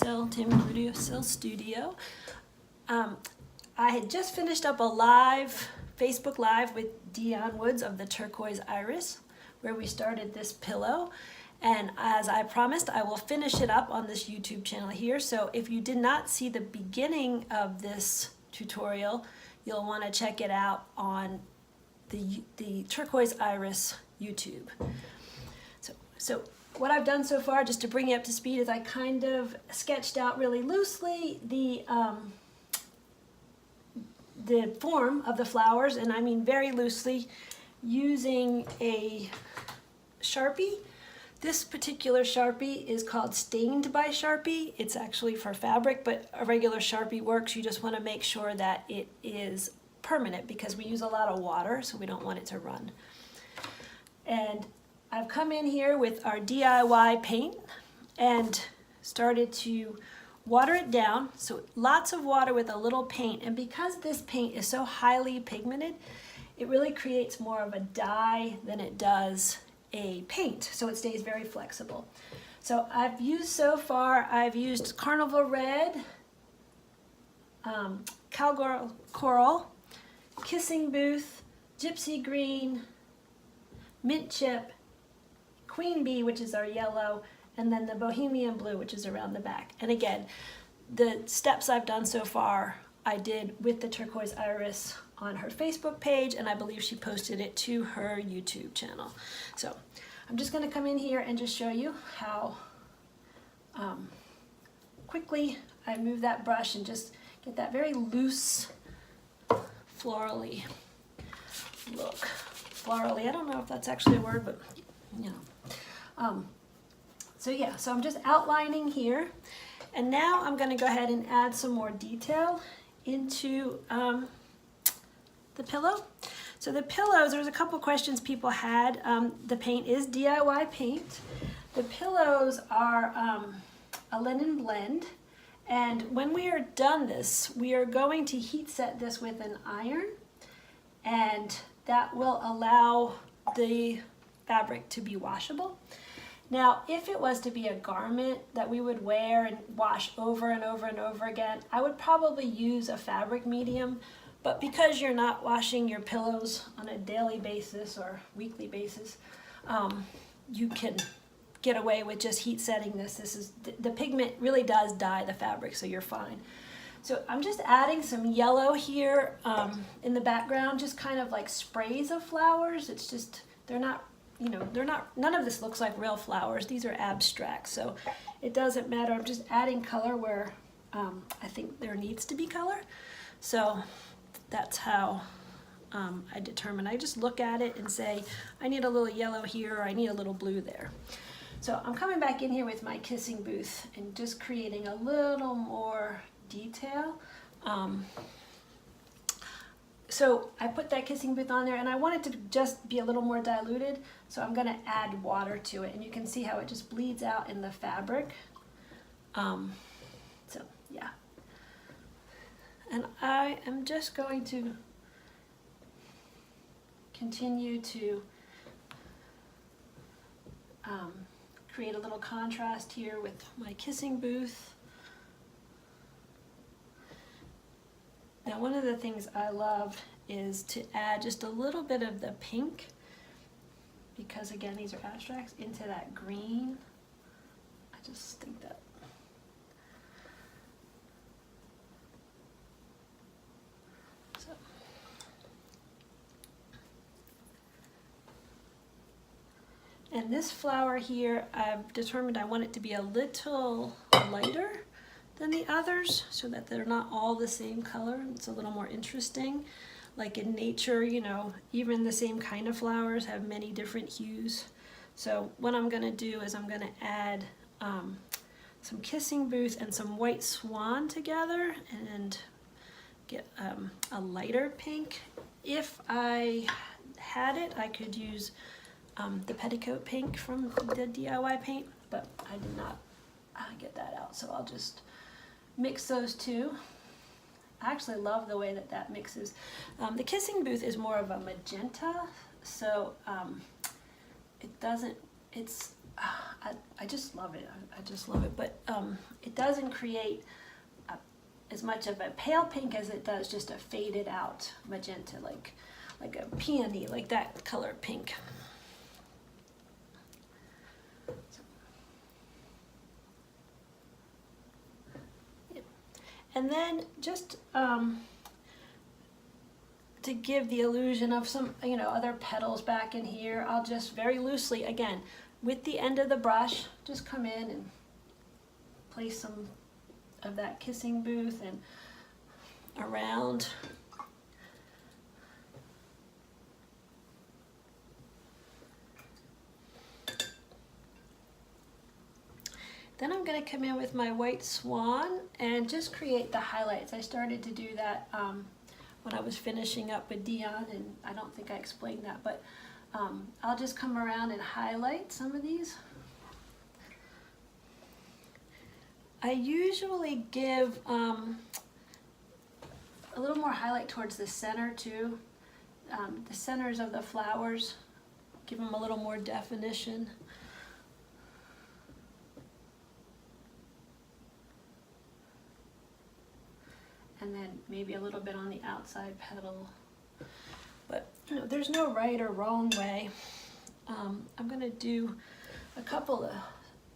Tim Windowsill Studio. I had just finished up a Facebook Live with Dion Woods of the Turquoise Iris, where we started this pillow. And as I promised, I will finish it up on this YouTube channel here. So if you did not see the beginning of this tutorial, you'll want to check it out on the Turquoise Iris YouTube. So what I've done so far, just to bring you up to speed, is I kind of sketched out really loosely the form of the flowers, and I mean very loosely, using a Sharpie. This particular Sharpie is called Stained by Sharpie. It's actually for fabric, but a regular Sharpie works. You just want to make sure that it is permanent because we use a lot of water, so we don't want it to run. And I've come in here with our DIY paint and started to water it down. So lots of water with a little paint. And because this paint is so highly pigmented, it really creates more of a dye than it does a paint, so it stays very flexible. So I've used Carnival Red, Cowgirl Coral, Kissing Booth, Gypsy Green, Mint Chip, Queen Bee, which is our yellow, and then the Bohemian Blue, which is around the back. And again, the steps I've done so far, I did with the Turquoise Iris on her Facebook page, and I believe she posted it to her YouTube channel. So I'm just going to come in here and just show you how quickly I move that brush and just get that very loose, florally look. Florally, I don't know if that's actually a word, but you know. So yeah, so I'm just outlining here, and now I'm going to go ahead and add some more detail into the pillow. So the pillows, there was a couple questions people had. The paint is DIY paint. The pillows are a linen blend, and when we are done this, we are going to heat set this with an iron, and that will allow the fabric to be washable. Now, if it was to be a garment that we would wear and wash over and over and over again, I would probably use a fabric medium. But because you're not washing your pillows on a daily basis or weekly basis, you can get away with just heat setting this. The pigment really does dye the fabric, so you're fine. So I'm just adding some yellow here in the background, just kind of like sprays of flowers. It's just, they're not, none of this looks like real flowers. These are abstract, so it doesn't matter. I'm just adding color where I think there needs to be color. So that's how I determine. I just look at it and say, I need a little yellow here, or I need a little blue there. So I'm coming back in here with my Kissing Booth and just creating a little more detail. So I put that Kissing Booth on there, and I want it to just be a little more diluted, so I'm going to add water to it, and you can see how it just bleeds out in the fabric. So yeah. And I am just going to continue to create a little contrast here with my Kissing Booth. Now, one of the things I love is to add just a little bit of the pink, because again, these are abstracts, into that green. I just think that and this flower here, I've determined I want it to be a little lighter than the others so that they're not all the same color. It's a little more interesting. Like in nature, even the same kind of flowers have many different hues. So what I'm going to do is I'm going to add some Kissing Booth and some White Swan together and get a lighter pink. If I had it, I could use the Petticoat Pink from the DIY paint, but I did not get that out, so I'll just mix those two. I actually love the way that that mixes. The Kissing Booth is more of a magenta, so it doesn't, it's, I just love it. I just love it. But it doesn't create as much of a pale pink as it does just a faded out magenta, like a peony, like that color pink. So, yeah. And then just to give the illusion of some, other petals back in here, I'll just very loosely, again, with the end of the brush, just come in and place some of that kissing booth and around. Then I'm going to come in with my white swan and just create the highlights. I started to do that when I was finishing up with Dion, and I don't think I explained that, but I'll just come around and highlight some of these. I usually give a little more highlight towards the center too. The centers of the flowers, give them a little more definition. And then maybe a little bit on the outside petal. But there's no right or wrong way. I'm gonna do a couple of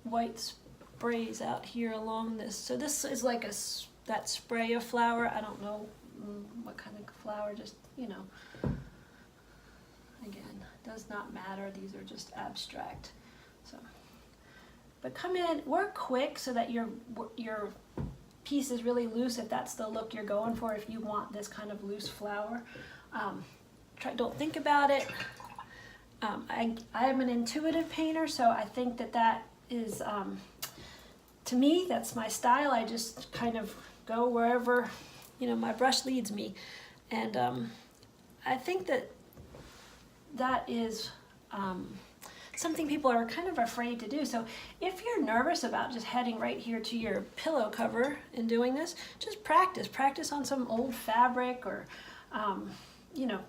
white sprays out here along this. So this is like that spray of flower. I don't know what kind of flower, just, again, does not matter. These are just abstract. So, but come in, work quick so that your piece is really loose, if that's the look you're going for, if you want this kind of loose flower. Don't think about it. I'm an intuitive painter, so I think that is, to me, that's my style. I just kind of go wherever, my brush leads me. And I think that is something people are kind of afraid to do. So if you're nervous about just heading right here to your pillow cover and doing this, just practice on some old fabric or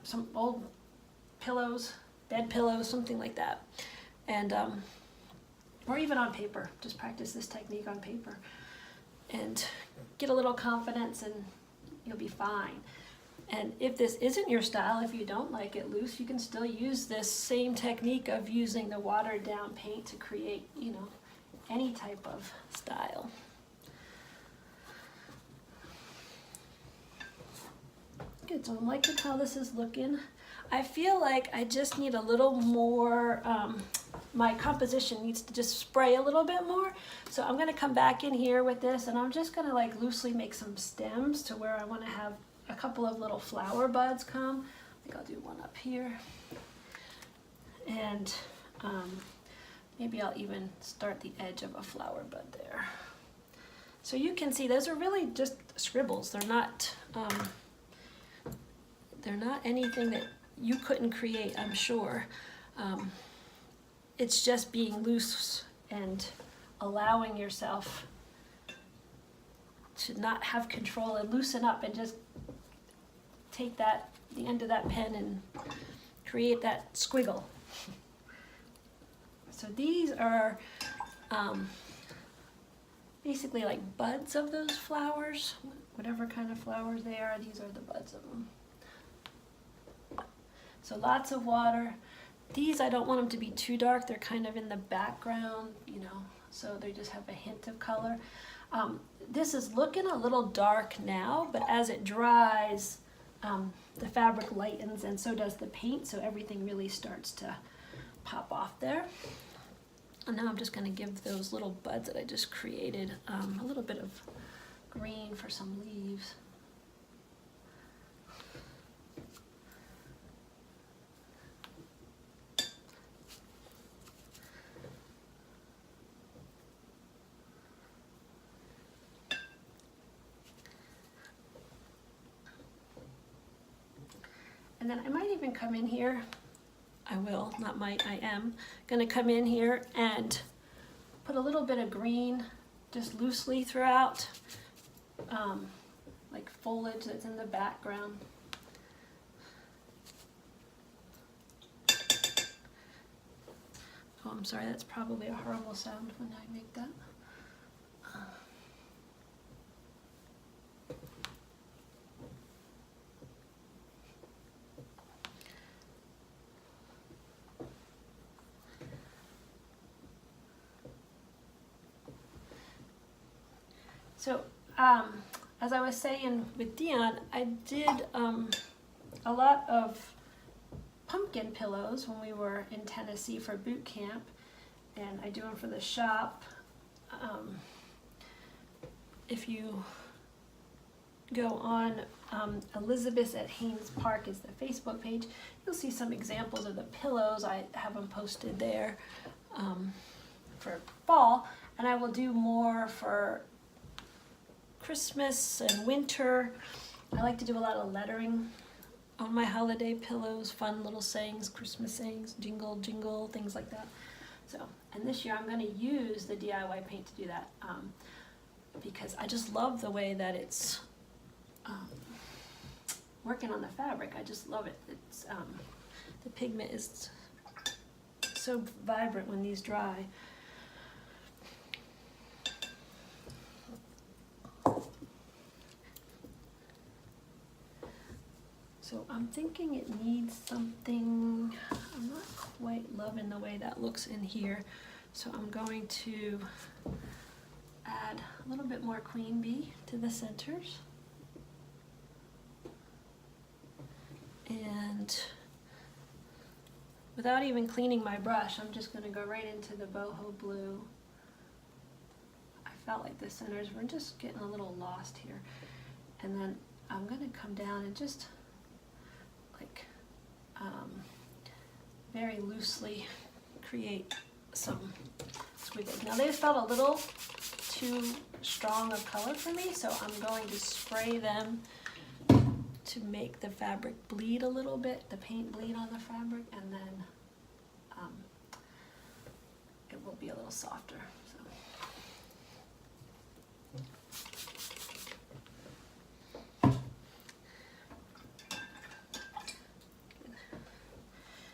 some old pillows, bed pillows, something like that. And or even on paper, just practice this technique on paper and get a little confidence and you'll be fine. And if this isn't your style, if you don't like it loose, you can still use this same technique of using the watered down paint to create, any type of style. Good, so I'm liking how this is looking. I feel like I just need a little more, my composition needs to just spray a little bit more. So I'm gonna come back in here with this and I'm just gonna like loosely make some stems to where I wanna have a couple of little flower buds come. I think I'll do one up here. And maybe I'll even start the edge of a flower bud there. So you can see those are really just scribbles. They're not anything that you couldn't create, I'm sure. It's just being loose and allowing yourself to not have control and loosen up and just take the end of that pen and create that squiggle. So these are basically like buds of those flowers, whatever kind of flowers they are, these are the buds of them. So lots of water. These, I don't want them to be too dark, they're kind of in the background, so they just have a hint of color. This is looking a little dark now, but as it dries, the fabric lightens and so does the paint, so everything really starts to pop off there. And now I'm just going to give those little buds that I just created a little bit of green for some leaves. And then I might even come in here, I am gonna come in here and put a little bit of green just loosely throughout, like foliage that's in the background. I'm sorry, that's probably a horrible sound when I make that. So, as I was saying with Dion, I did a lot of pumpkin pillows when we were in Tennessee for boot camp, and I do them for the shop. If you go on Elizabeth at Haynes Park is the Facebook page, you'll see some examples of the pillows. I have them posted there for fall, and I will do more for Christmas and winter. I like to do a lot of lettering on my holiday pillows, fun little sayings, Christmas sayings, jingle, jingle, things like that. So, and this year I'm going to use the DIY paint to do that because I just love the way that it's working on the fabric. I just love it. It's the pigment is so vibrant when these dry. So I'm thinking it needs something. I'm not quite loving the way that looks in here. So I'm going to add a little bit more queen bee to the centers. And without even cleaning my brush, I'm just going to go right into the boho blue. I felt like the centers were just getting a little lost here. And then I'm going to come down and just like very loosely create some squiggles. Now they felt a little too strong of color for me, so I'm going to spray them to make the fabric bleed a little bit, the paint bleed on the fabric, and then it will be a little softer.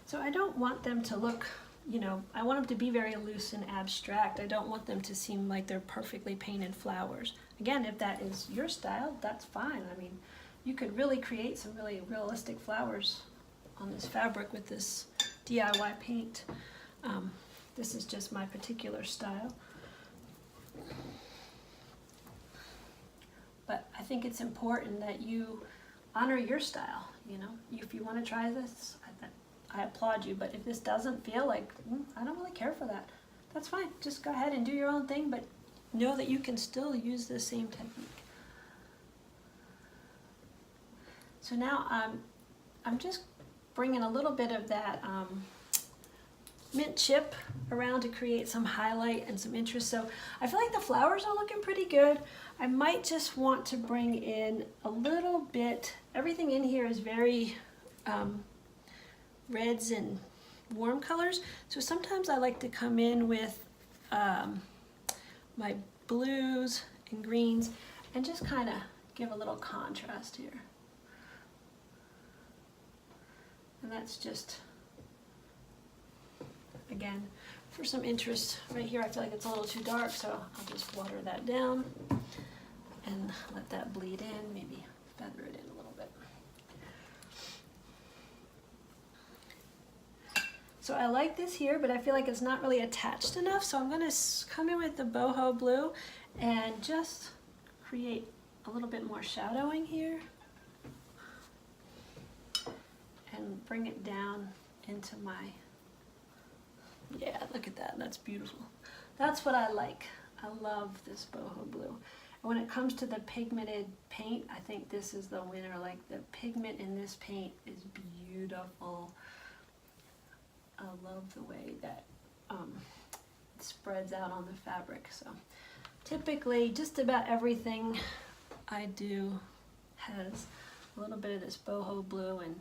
So I don't want them to look, you know, I want them to be very loose and abstract. I don't want them to seem like they're perfectly painted flowers. Again, if that is your style, that's fine. I mean, you could really create some really realistic flowers on this fabric with this DIY paint. This is just my particular style. But I think it's important that you honor your style, you know. If you want to try this, I applaud you, but if this doesn't feel like, I don't really care for that, that's fine. Just go ahead and do your own thing, but know that you can still use the same technique. So now I'm just bringing a little bit of that mint chip around to create some highlight and some interest. So I feel like the flowers are looking pretty good. I might just want to bring in a little bit, everything in here is very reds and warm colors, so sometimes I like to come in with my blues and greens and just kind of give a little contrast here. And that's just, again, for some interest. Right here I feel like it's a little too dark, so I'll just water that down and let that bleed in, maybe feather it in a little bit. So I like this here, but I feel like it's not really attached enough, so I'm going to come in with the boho blue and just create a little bit more shadowing here and bring it down into my, yeah, look at that, that's beautiful. That's what I like. I love this boho blue. And when it comes to the pigmented paint, I think this is the winner. Like, the pigment in this paint is beautiful. I love the way that it spreads out on the fabric. So typically just about everything I do has a little bit of this boho blue, and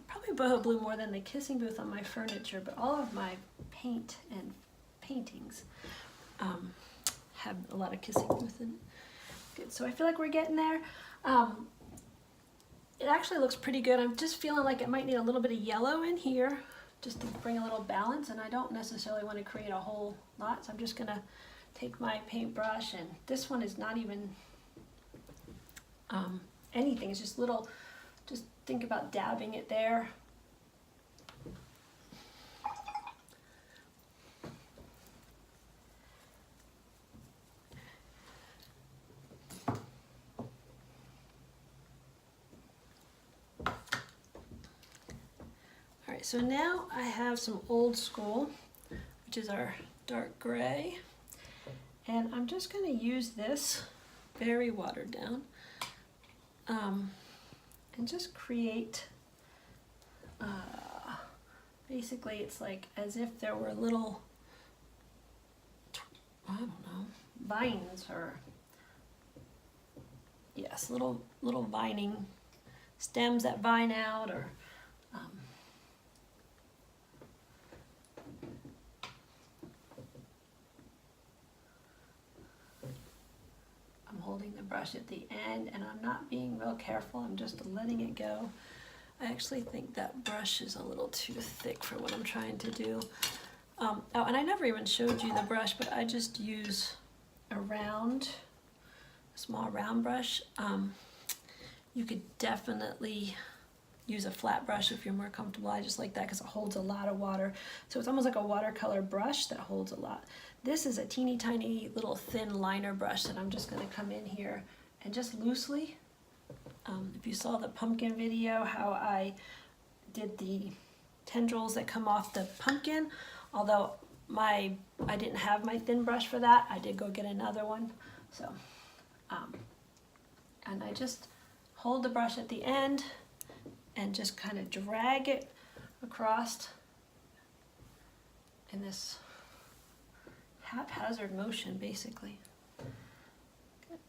probably boho blue more than the kissing booth on my furniture, but all of my paint and paintings have a lot of kissing booth in it. Good, so I feel like we're getting there. It actually looks pretty good. I'm just feeling like it might need a little bit of yellow in here just to bring a little balance, and I don't necessarily want to create a whole lot, so I'm just gonna take my paintbrush, and this one is not even anything, it's just little, just think about dabbing it there. Alright, so now I have some Old School, which is our dark gray, and I'm just going to use this very watered down and just create, basically it's like as if there were little, I don't know, vines, or yes, little vining stems that vine out, or I'm holding the brush at the end, and I'm not being real careful, I'm just letting it go. I actually think that brush is a little too thick for what I'm trying to do. Oh, and I never even showed you the brush, but I just use a small round brush. You could definitely use a flat brush if you're more comfortable. I just like that because it holds a lot of water. So it's almost like a watercolor brush that holds a lot. This is a teeny tiny little thin liner brush that I'm just going to come in here and just loosely, if you saw the pumpkin video, how I did the tendrils that come off the pumpkin, although I didn't have my thin brush for that, I did go get another one. So, and I just hold the brush at the end and just kind of drag it across in this haphazard motion, basically. Good.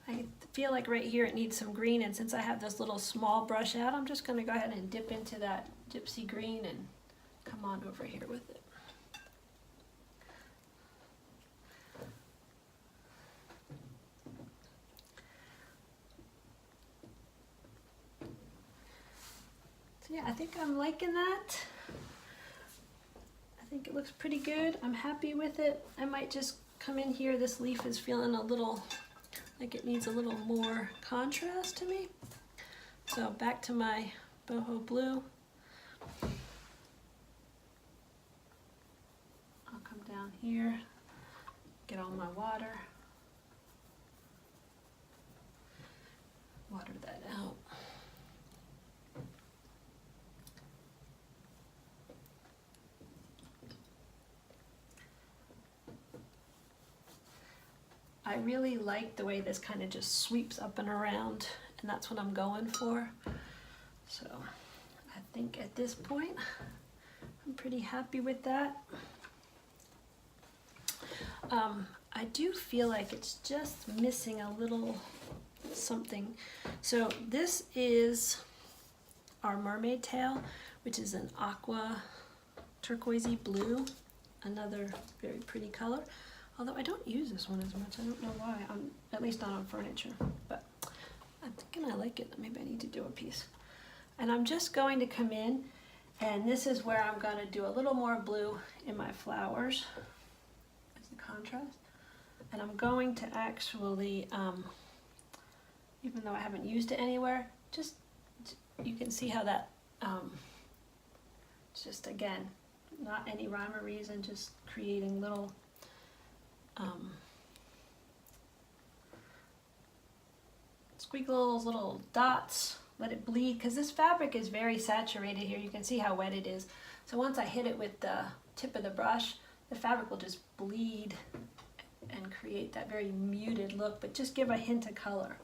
I feel like right here it needs some green, and since I have this little small brush out, I'm just going to go ahead and dip into that gypsy green and come on over here with it. So yeah, I think I'm liking that. I think it looks pretty good. I'm happy with it. I might just come in here. This leaf is feeling a little like it needs a little more contrast to me. So back to my boho blue. I'll come down here, get all my water, water that out. I really like the way this kind of just sweeps up and around, and that's what I'm going for. So I think at this point, I'm pretty happy with that. I do feel like it's just missing a little something. So this is our mermaid tail, which is an aqua turquoisey blue, another very pretty color. Although I don't use this one as much, I don't know why, at least not on furniture, but I'm thinking I like it. Maybe I need to do a piece. And I'm just going to come in, and this is where I'm going to do a little more blue in my flowers as the contrast. And I'm going to actually, even though I haven't used it anywhere, just, you can see how that, just again, not any rhyme or reason, just creating little squiggles, little dots, let it bleed, because this fabric is very saturated here. You can see how wet it is. So once I hit it with the tip of the brush, the fabric will just bleed and create that very muted look, but just give a hint of color.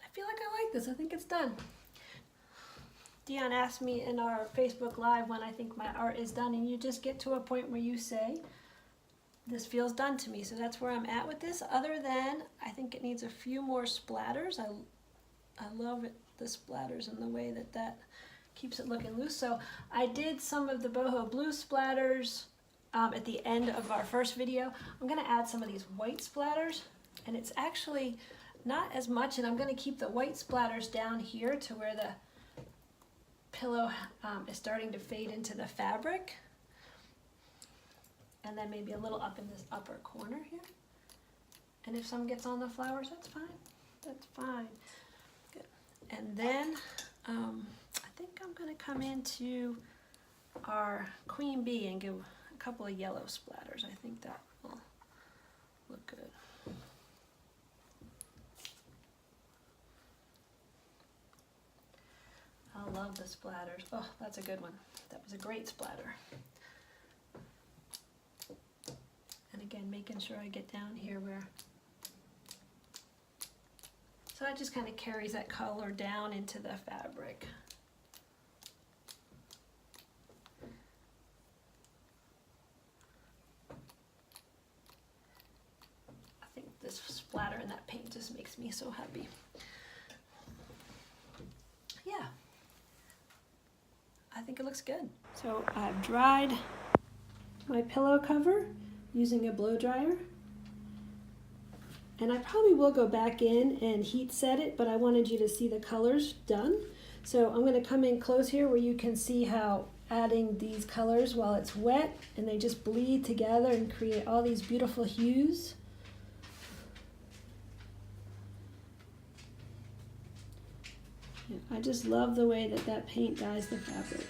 I feel like I like this. I think it's done. Dion asked me in our Facebook Live when I think my art is done, and you just get to a point where you say, this feels done to me. So that's where I'm at with this. Other than, I think it needs a few more splatters. I love it, the splatters and the way that that keeps it looking loose. So I did some of the boho blue splatters at the end of our first video. I'm gonna add some of these white splatters, and it's actually not as much, and I'm gonna keep the white splatters down here to where the pillow is starting to fade into the fabric, and then maybe a little up in this upper corner here. And if some gets on the flowers, that's fine. That's fine. Good. And then I think I'm going to come into our queen bee and give a couple of yellow splatters. I think that will look good. I love the splatters. Oh, that's a good one. That was a great splatter. And again, making sure I get down here where, so it just kind of carries that color down into the fabric. I think this splatter and that paint just makes me so happy. Yeah. I think it looks good. So I've dried my pillow cover using a blow dryer, and I probably will go back in and heat set it, but I wanted you to see the colors done. So I'm going to come in close here where you can see how adding these colors while it's wet and they just bleed together and create all these beautiful hues. I just love the way that that paint dyes the fabric.